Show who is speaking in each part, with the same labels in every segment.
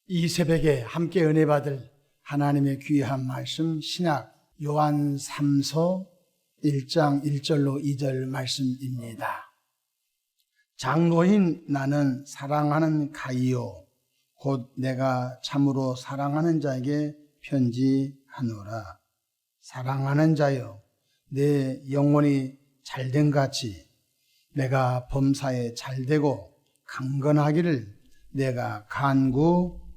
Speaker 1: 이 새벽에 함께 은혜 받을 하나님의 귀한 말씀 신약 요한 3서 1장 1절로 2절 말씀입니다. 장로인 나는 사랑하는 가이요 곧 내가 참으로 사랑하는 자에게 편지하노라. 사랑하는 자여 내 영혼이 잘된 같이 내가 범사에 잘되고 강건하기를 내가 간구하노라.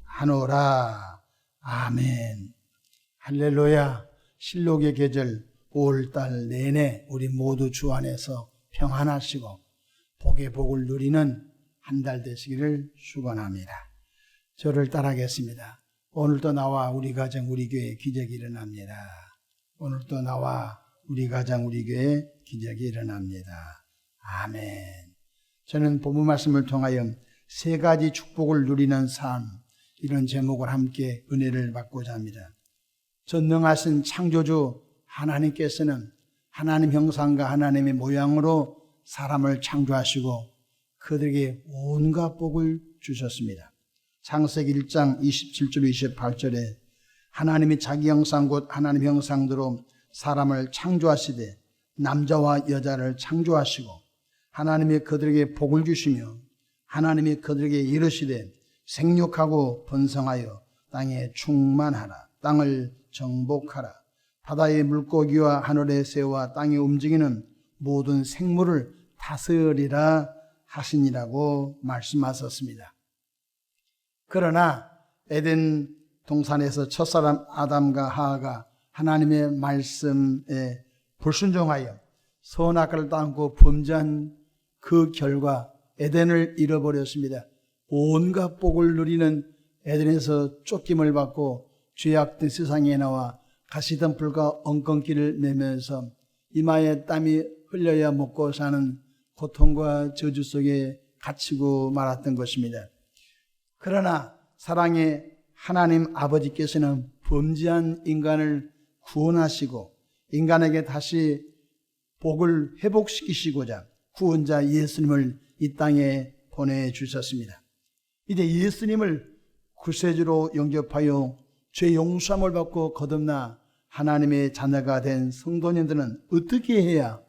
Speaker 1: 아멘. 할렐루야. 실록의 계절 5월달 내내 우리 모두 주 안에서 평안하시고 복의 복을 누리는 한 달 되시기를 축원합니다. 저를 따라하겠습니다. 오늘도 나와 우리 가정 우리 교회 기적이 일어납니다. 오늘도 나와 우리 가정 우리 교회 기적이 일어납니다. 아멘. 저는 본문 말씀을 통하여 세 가지 축복을 누리는 삶, 이런 제목을 함께 은혜를 받고자 합니다. 전능하신 창조주 하나님께서는 하나님 형상과 하나님의 모양으로 사람을 창조하시고 그들에게 온갖 복을 주셨습니다. 창세기 1장 27절 28절에 하나님이 자기 형상 곧 하나님 형상대로 사람을 창조하시되 남자와 여자를 창조하시고 하나님이 그들에게 복을 주시며 하나님이 그들에게 이르시되 생육하고 번성하여 땅에 충만하라. 땅을 정복하라. 바다의 물고기와 하늘의 새와 땅에 움직이는 모든 생물을 다스리라 하시니라고 말씀하셨습니다. 그러나 에덴 동산에서 첫사람 아담과 하와가 하나님의 말씀에 불순종하여 선악과를 따먹고 범죄한 그 결과 에덴을 잃어버렸습니다. 온갖 복을 누리는 에덴에서 쫓김을 받고 죄악된 세상에 나와 가시던 불과 엉겅퀴를 매면서 이마에 땀이 흘려야 먹고 사는 고통과 저주 속에 갇히고 말았던 것입니다. 그러나 사랑의 하나님 아버지께서는 범죄한 인간을 구원하시고 인간에게 다시 복을 회복시키시고자 구원자 예수님을 이 땅에 보내주셨습니다. 이제 예수님을 구세주로 영접하여 죄 용서함을 받고 거듭나 하나님의 자녀가 된 성도님들은 어떻게 해야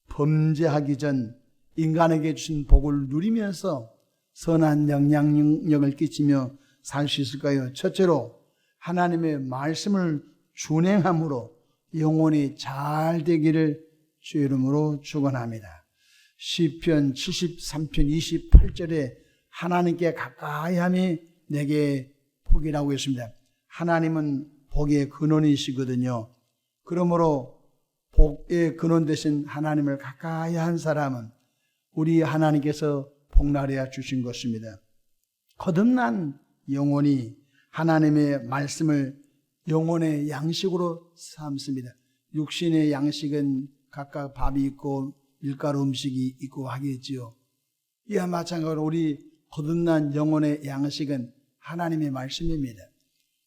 Speaker 1: 범죄하기 전 인간에게 주신 복을 누리면서 선한 영향력을 끼치며 살 수 있을까요? 첫째로 하나님의 말씀을 준행함으로 영혼이 잘 되기를 주 이름으로 축원합니다. 시편 73편 28절에 하나님께 가까이함이 내게 복이라고 했습니다. 하나님은 복의 근원이시거든요. 그러므로 복의 근원 되신 하나님을 가까이 한 사람은 우리 하나님께서 복나라에 주신 것입니다. 거듭난 영혼이 하나님의 말씀을 영혼의 양식으로 삼습니다. 육신의 양식은 각각 밥이 있고 밀가루 음식이 있고 하겠지요. 이와 마찬가지로 우리 거듭난 영혼의 양식은 하나님의 말씀입니다.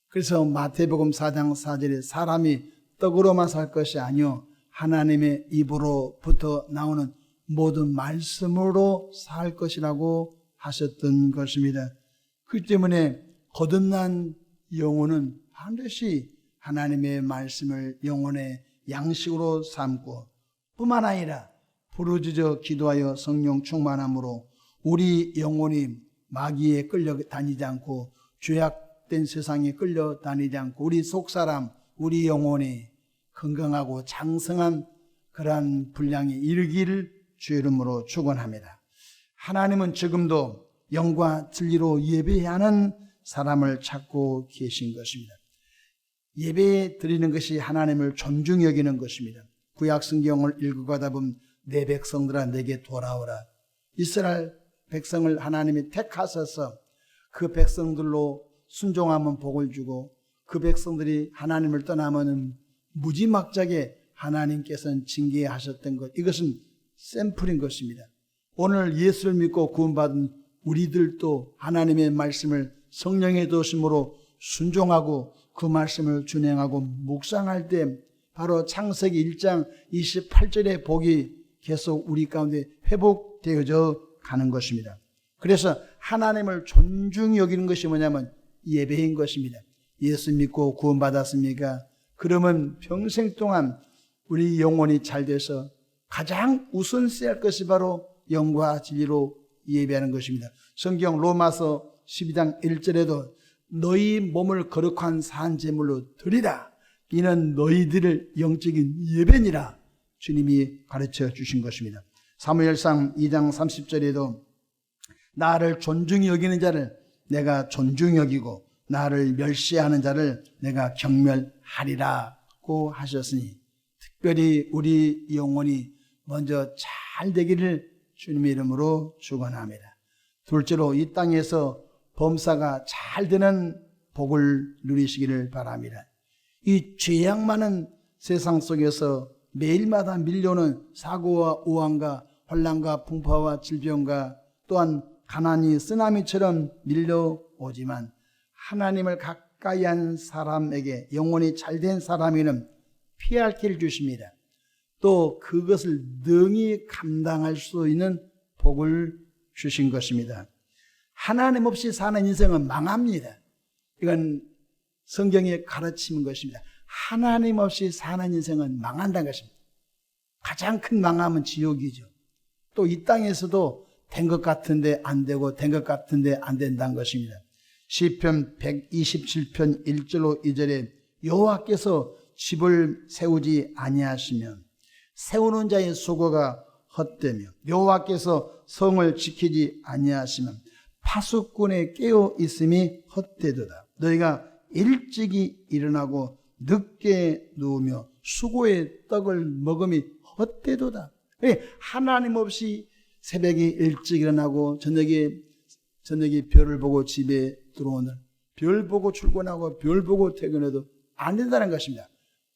Speaker 1: 그래서 마태복음 4장 4절에 사람이 떡으로만 살 것이 아니요 하나님의 입으로부터 나오는 모든 말씀으로 살 것이라고 하셨던 것입니다. 그렇기 때문에 거듭난 영혼은 반드시 하나님의 말씀을 영혼의 양식으로 삼고 뿐만 아니라 부르짖어 기도하여 성령 충만함으로 우리 영혼이 마귀에 끌려다니지 않고 죄악된 세상에 끌려다니지 않고 우리 속사람, 우리 영혼이 건강하고 장성한 그러한 분량에 이르기를 주 이름으로 축원합니다. 하나님은 지금도 영과 진리로 예배하는 사람을 찾고 계신 것입니다. 예배 드리는 것이 하나님을 존중히 여기는 것입니다. 구약 성경을 읽어가다 보면 내 백성들아 내게 돌아오라. 이스라엘 백성을 하나님이 택하셔서 그 백성들로 순종하면 복을 주고 그 백성들이 하나님을 떠나면 무지막지하게 하나님께서는 징계하셨던 것, 이것은 샘플인 것입니다. 오늘 예수를 믿고 구원받은 우리들도 하나님의 말씀을 성령의 도심으로 순종하고 그 말씀을 준행하고 묵상할 때 바로 창세기 1장 28절의 복이 계속 우리 가운데 회복되어져 가는 것입니다. 그래서 하나님을 존중히 여기는 것이 뭐냐면 예배인 것입니다. 예수 믿고 구원받았습니까? 그러면 평생 동안 우리 영혼이 잘 돼서 가장 우선시해야 할 것이 바로 영과 진리로 예배하는 것입니다. 성경 로마서 12장 1절에도 너희 몸을 거룩한 산 제물로 드리라. 이는 너희들의 영적인 예배니라. 주님이 가르쳐 주신 것입니다. 사무엘상 2장 30절에도 나를 존중히 여기는 자를 내가 존중히 여기고 나를 멸시하는 자를 내가 경멸하리라고 하셨으니 특별히 우리 영혼이 먼저 잘 되기를 주님의 이름으로 축원합니다. 둘째로 이 땅에서 범사가 잘 되는 복을 누리시기를 바랍니다. 이 죄악 많은 세상 속에서 매일마다 밀려오는 사고와 우환과 혼란과 풍파와 질병과 또한 가난이 쓰나미처럼 밀려오지만 하나님을 가까이 한 사람에게 영혼이 잘된 사람에게는 피할 길을 주십니다. 또 그것을 능히 감당할 수 있는 복을 주신 것입니다. 하나님 없이 사는 인생은 망합니다. 이건 성경의 가르침인 것입니다. 하나님 없이 사는 인생은 망한다는 것입니다. 가장 큰 망함은 지옥이죠. 또 이 땅에서도 된 것 같은데 안 되고 된 것 같은데 안 된다는 것입니다. 시편 127편 1절로 2절에 여호와께서 집을 세우지 아니하시면 세우는 자의 수고가 헛되며 여호와께서 성을 지키지 아니하시면 파수꾼의 깨어 있음이 헛되도다. 너희가 일찍이 일어나고 늦게 누우며 수고의 떡을 먹음이 헛되도다. 하나님 없이 새벽에 일찍 일어나고 저녁에 별을 보고 집에 들어오는, 별 보고 출근하고 별 보고 퇴근해도 안 된다는 것입니다.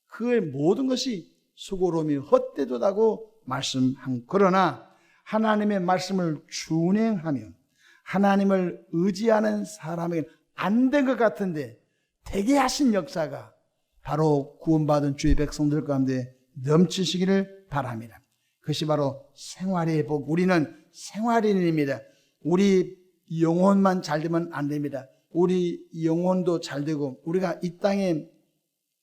Speaker 1: 그의 모든 것이 수고로움이 헛되도다고 말씀한. 그러나 하나님의 말씀을 준행하며 하나님을 의지하는 사람에게 안 된 것 같은데 되게 하신 역사가 바로 구원받은 주의 백성들 가운데 넘치시기를 바랍니다. 그것이 바로 생활의 복. 우리는 생활인입니다. 우리 영혼만 잘 되면 안 됩니다. 우리 영혼도 잘 되고 우리가 이 땅에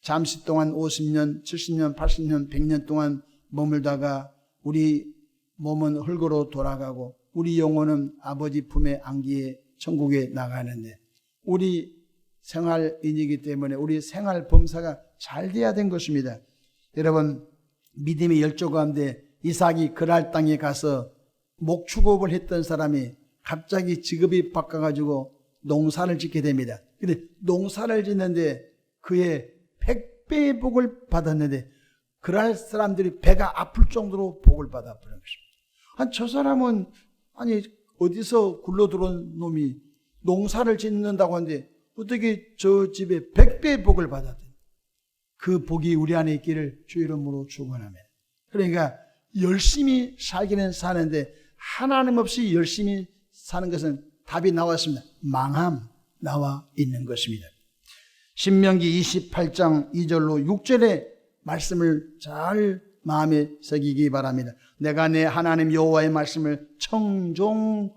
Speaker 1: 잠시 동안 50년, 70년, 80년, 100년 동안 머물다가 우리 몸은 흙으로 돌아가고 우리 영혼은 아버지 품에 안기에 천국에 나가는데 우리 생활인이기 때문에 우리 생활 범사가 잘 돼야 된 것입니다. 여러분, 믿음의 열조 가운데 이삭이 그랄 땅에 가서 목축업을 했던 사람이 갑자기 직업이 바꿔가지고 농사를 짓게 됩니다. 근데 농사를 짓는데 그의 100배의 복을 받았는데 그랄 사람들이 배가 아플 정도로 복을 받아버린 것입니다. 저 사람은 어디서 굴러 들어온 놈이 농사를 짓는다고 하는데 어떻게 저 집에 100배의 복을 받았대? 그 복이 우리 안에 있기를 주 이름으로 축원합니다. 그러니까 열심히 살기는 사는데 하나님 없이 열심히 사는 것은 답이 나왔습니다. 망함 나와 있는 것입니다. 신명기 28장 2절로 6절의 말씀을 잘 마음에 새기기 바랍니다. 내가 내 하나님 여호와의 말씀을 청종하면,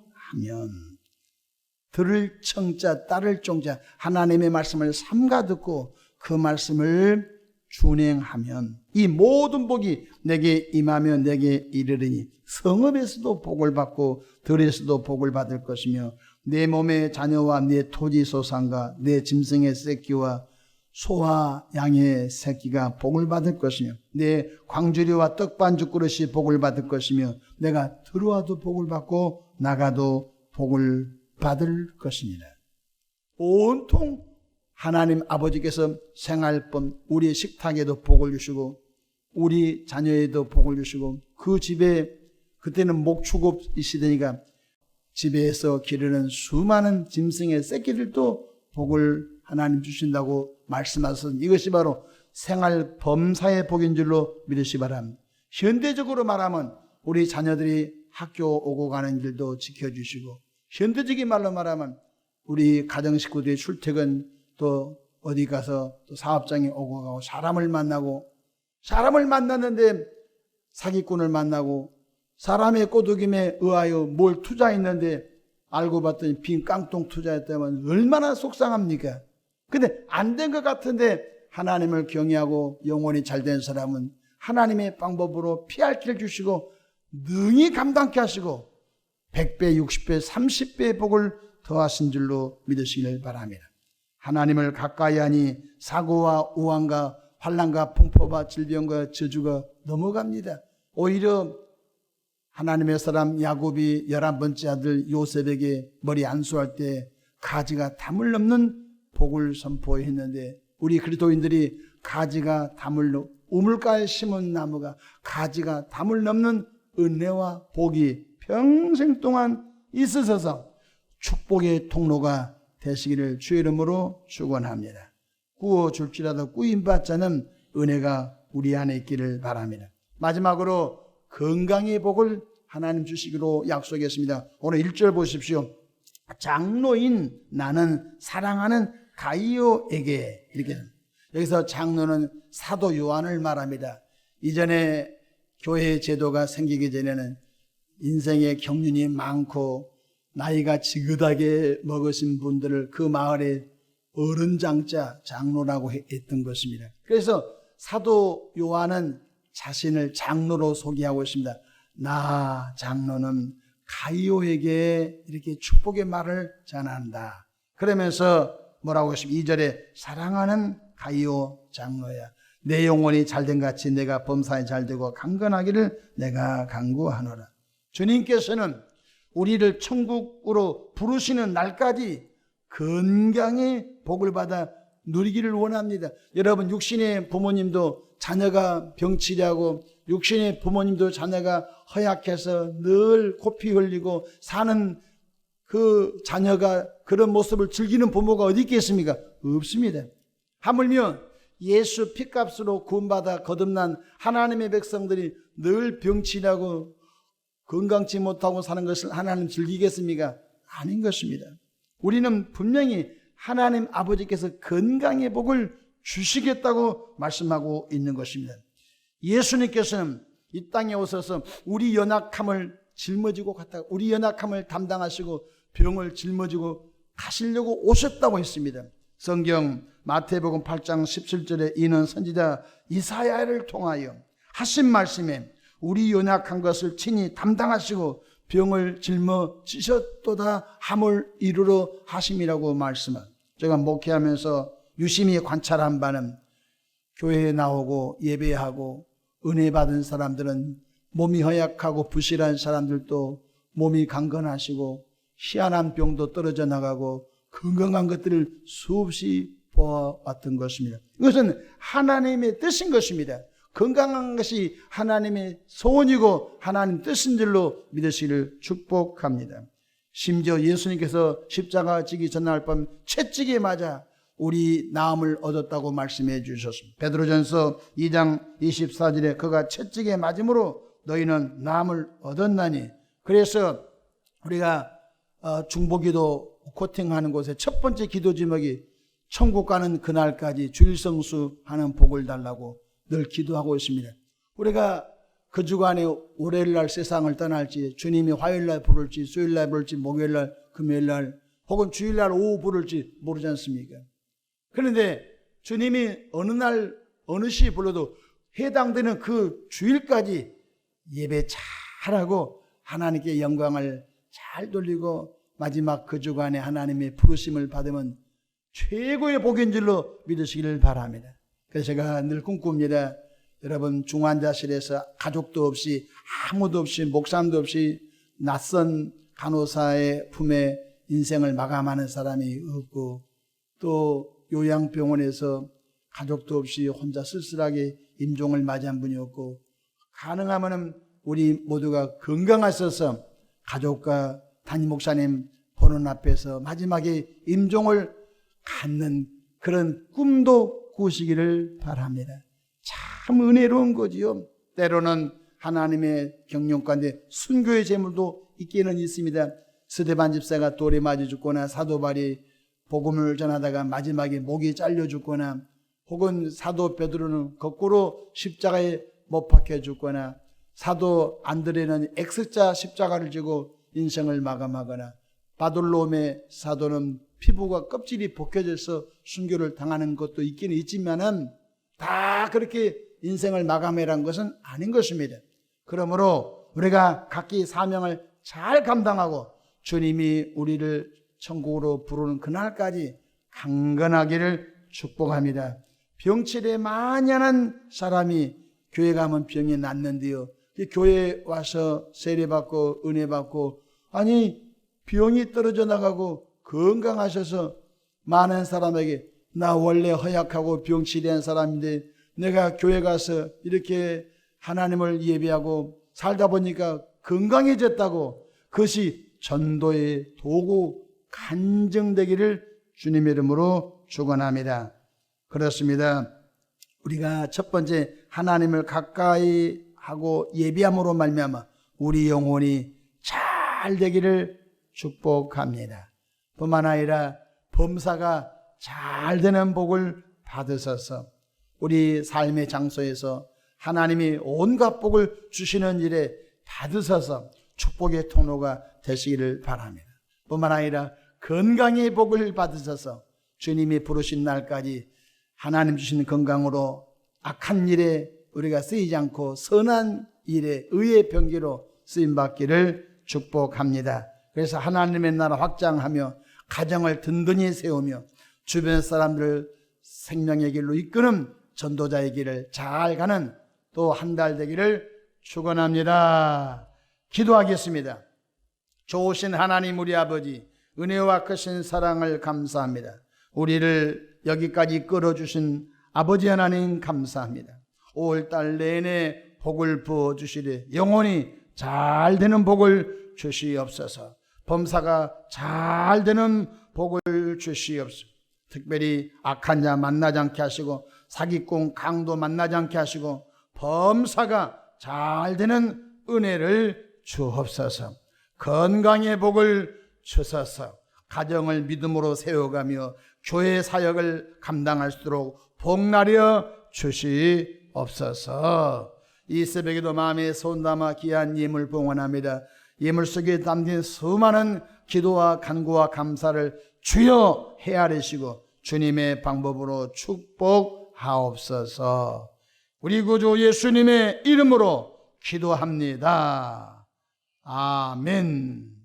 Speaker 1: 들을 청자 따를 종자 하나님의 말씀을 삼가 듣고 그 말씀을 준행하면 이 모든 복이 내게 임하며 내게 이르리니 성읍에서도 복을 받고 들에서도 복을 받을 것이며 내 몸의 자녀와 내 토지 소산과 내 짐승의 새끼와 소와 양의 새끼가 복을 받을 것이며 내 광주리와 떡반죽 그릇이 복을 받을 것이며 내가 들어와도 복을 받고 나가도 복을 받을 것이니라. 온통 하나님 아버지께서 생활법 우리의 식탁에도 복을 주시고 우리 자녀에도 복을 주시고 그 집에 그때는 목축업 이 시대니까 집에서 기르는 수많은 짐승의 새끼들도 복을 하나님 주신다고 말씀하셔서 이것이 바로 생활 범사의 복인 줄로 믿으시 바랍니다. 현대적으로 말하면 우리 자녀들이 학교 오고 가는 길도 지켜주시고 현대적인 말로 말하면 우리 가정 식구들이 출퇴근 또 어디 가서 또 사업장에 오고 가고 사람을 만났는데 사기꾼을 만나고 사람의 꼬드김에 의하여 뭘 투자했는데 알고 봤더니 빈 깡통 투자했다면 얼마나 속상합니까? 근데 안 된 것 같은데 하나님을 경외하고 영혼이 잘된 사람은 하나님의 방법으로 피할 길을 주시고 능히 감당케 하시고 100배, 60배, 30배의 복을 더하신 줄로 믿으시길 바랍니다. 하나님을 가까이 하니 사고와 우환과 환난과 풍파와 질병과 저주가 넘어갑니다. 오히려 하나님의 사람 야곱이 11번째 아들 요셉에게 머리 안수할 때 가지가 담을 넘는 복을 선포했는데 우리 그리스도인들이 가지가 담을 우물가에 심은 나무가 가지가 담을 넘는 은혜와 복이 평생 동안 있으셔서 축복의 통로가 되시기를 주의 이름으로 축원합니다. 구워줄지라도 꾸임받자는 은혜가 우리 안에 있기를 바랍니다. 마지막으로 건강의 복을 하나님 주시기로 약속했습니다. 오늘 1절 보십시오. 장로인 나는 사랑하는 가이오에게 이렇게 여기서 장로는 사도 요한을 말합니다. 이전에 교회 제도가 생기기 전에는 인생의 경륜이 많고 나이가 지긋하게 먹으신 분들을 그 마을의 어른장자 장로라고 했던 것입니다. 그래서 사도 요한은 자신을 장로로 소개하고 있습니다. 나 장로는 가이오에게 이렇게 축복의 말을 전한다. 그러면서 뭐라고 했습니까? 2절에 사랑하는 가이오 장로야, 내 영혼이 잘된 같이 내가 범사에 잘되고 강건하기를 내가 간구하노라. 주님께서는 우리를 천국으로 부르시는 날까지 건강의 복을 받아 누리기를 원합니다. 여러분, 육신의 부모님도 자녀가 병치려고, 육신의 부모님도 자녀가 허약해서 늘 코피 흘리고 사는 그 자녀가 그런 모습을 즐기는 부모가 어디 있겠습니까? 없습니다. 하물며 예수 피값으로 구원받아 거듭난 하나님의 백성들이 늘 병치려고 건강치 못하고 사는 것을 하나님 즐기겠습니까? 아닌 것입니다. 우리는 분명히 하나님 아버지께서 건강의 복을 주시겠다고 말씀하고 있는 것입니다. 예수님께서는 이 땅에 오셔서 우리 연약함을 짊어지고 갔다가 우리 연약함을 담당하시고 병을 짊어지고 가시려고 오셨다고 했습니다. 성경 마태복음 8장 17절에 이는 선지자 이사야를 통하여 하신 말씀에 우리 연약한 것을 친히 담당하시고 병을 짊어지셨도다 함을 이루러 하심이라고 말씀을 제가 목회하면서 유심히 관찰한 바는 교회에 나오고 예배하고 은혜 받은 사람들은 몸이 허약하고 부실한 사람들도 몸이 강건하시고 희한한 병도 떨어져 나가고 건강한 것들을 수없이 보아왔던 것입니다. 이것은 하나님의 뜻인 것입니다. 건강한 것이 하나님의 소원이고 하나님 뜻인 줄로 믿으시기를 축복합니다. 심지어 예수님께서 십자가 지기 전날 밤 채찍에 맞아 우리 나음을 얻었다고 말씀해 주셨습니다. 베드로전서 2장 24절에 그가 채찍에 맞음으로 너희는 나음을 얻었나니. 그래서 우리가 중보기도 코팅하는 곳에 첫 번째 기도 제목이 천국 가는 그날까지 주일성수하는 복을 달라고 늘 기도하고 있습니다. 우리가 그 주간에 월요일날 세상을 떠날지 주님이 화요일날 부를지 수요일날 부를지 목요일날 금요일날 혹은 주일날 오후 부를지 모르지 않습니까? 그런데 주님이 어느 날 어느 시 불러도 해당되는 그 주일까지 예배 잘하고 하나님께 영광을 잘 돌리고 마지막 그 주간에 하나님의 부르심을 받으면 최고의 복인 줄로 믿으시기를 바랍니다. 그래서 제가 늘 꿈꿉니다. 여러분, 중환자실에서 가족도 없이 아무도 없이 목사님도 없이 낯선 간호사의 품에 인생을 마감하는 사람이 없고 또 요양병원에서 가족도 없이 혼자 쓸쓸하게 임종을 맞이한 분이 없고 가능하면 우리 모두가 건강하셔서 가족과 담임 목사님 보는 앞에서 마지막에 임종을 갖는 그런 꿈도 꾸시기를 바랍니다. 참 은혜로운 거지요. 때로는 하나님의 경륜 가운데 순교의 제물도 있기는 있습니다. 스데반 집사가 돌에 맞아 죽거나 사도 바울이 복음을 전하다가 마지막에 목이 잘려 죽거나 혹은 사도 베드로는 거꾸로 십자가에 못 박혀 죽거나 사도 안드레는 X자 십자가를 지고 인생을 마감하거나 바돌로메 사도는 피부가 껍질이 벗겨져서 순교를 당하는 것도 있기는 있지만은 다 그렇게 인생을 마감해란 것은 아닌 것입니다. 그러므로 우리가 각기 사명을 잘 감당하고 주님이 우리를 천국으로 부르는 그날까지 강건하기를 축복합니다. 병치레 만연한 사람이 교회 가면 병이 낫는데요, 교회에 와서 세례받고 은혜받고 아니 병이 떨어져 나가고 건강하셔서 많은 사람에게 나 원래 허약하고 병치레한 사람인데 내가 교회 가서 이렇게 하나님을 예배하고 살다 보니까 건강해졌다고, 그것이 전도의 도구 간증되기를 주님의 이름으로 축원합니다. 그렇습니다. 우리가 첫 번째 하나님을 가까이 하고 예비함으로 말미암아 우리 영혼이 잘 되기를 축복합니다. 뿐만 아니라 범사가 잘 되는 복을 받으셔서 우리 삶의 장소에서 하나님이 온갖 복을 주시는 일에 받으셔서 축복의 통로가 되시기를 바랍니다. 뿐만 아니라 건강의 복을 받으셔서 주님이 부르신 날까지 하나님 주신 건강으로 악한 일에 우리가 쓰이지 않고 선한 일에 의의 병기로 쓰임받기를 축복합니다. 그래서 하나님의 나라 확장하며 가정을 든든히 세우며 주변 사람들을 생명의 길로 이끄는 전도자의 길을 잘 가는 또 한 달 되기를 축원합니다. 기도하겠습니다. 좋으신 하나님 우리 아버지, 은혜와 크신 사랑을 감사합니다. 우리를 여기까지 끌어주신 아버지 하나님 감사합니다. 5월달 내내 복을 부어주시되 영혼이 잘 되는 복을 주시옵소서. 범사가 잘 되는 복을 주시옵소서. 특별히 악한 자 만나지 않게 하시고 사기꾼 강도 만나지 않게 하시고 범사가 잘 되는 은혜를 주옵소서. 건강의 복을 주셔서 가정을 믿음으로 세워가며 교회 사역을 감당할 수 있도록 복나려 주시옵소서. 이 새벽에도 마음에 손 담아 귀한 예물 봉헌합니다. 예물 속에 담긴 수많은 기도와 간구와 감사를 주여 헤아리시고 주님의 방법으로 축복하옵소서. 우리 구주 예수님의 이름으로 기도합니다. 아멘.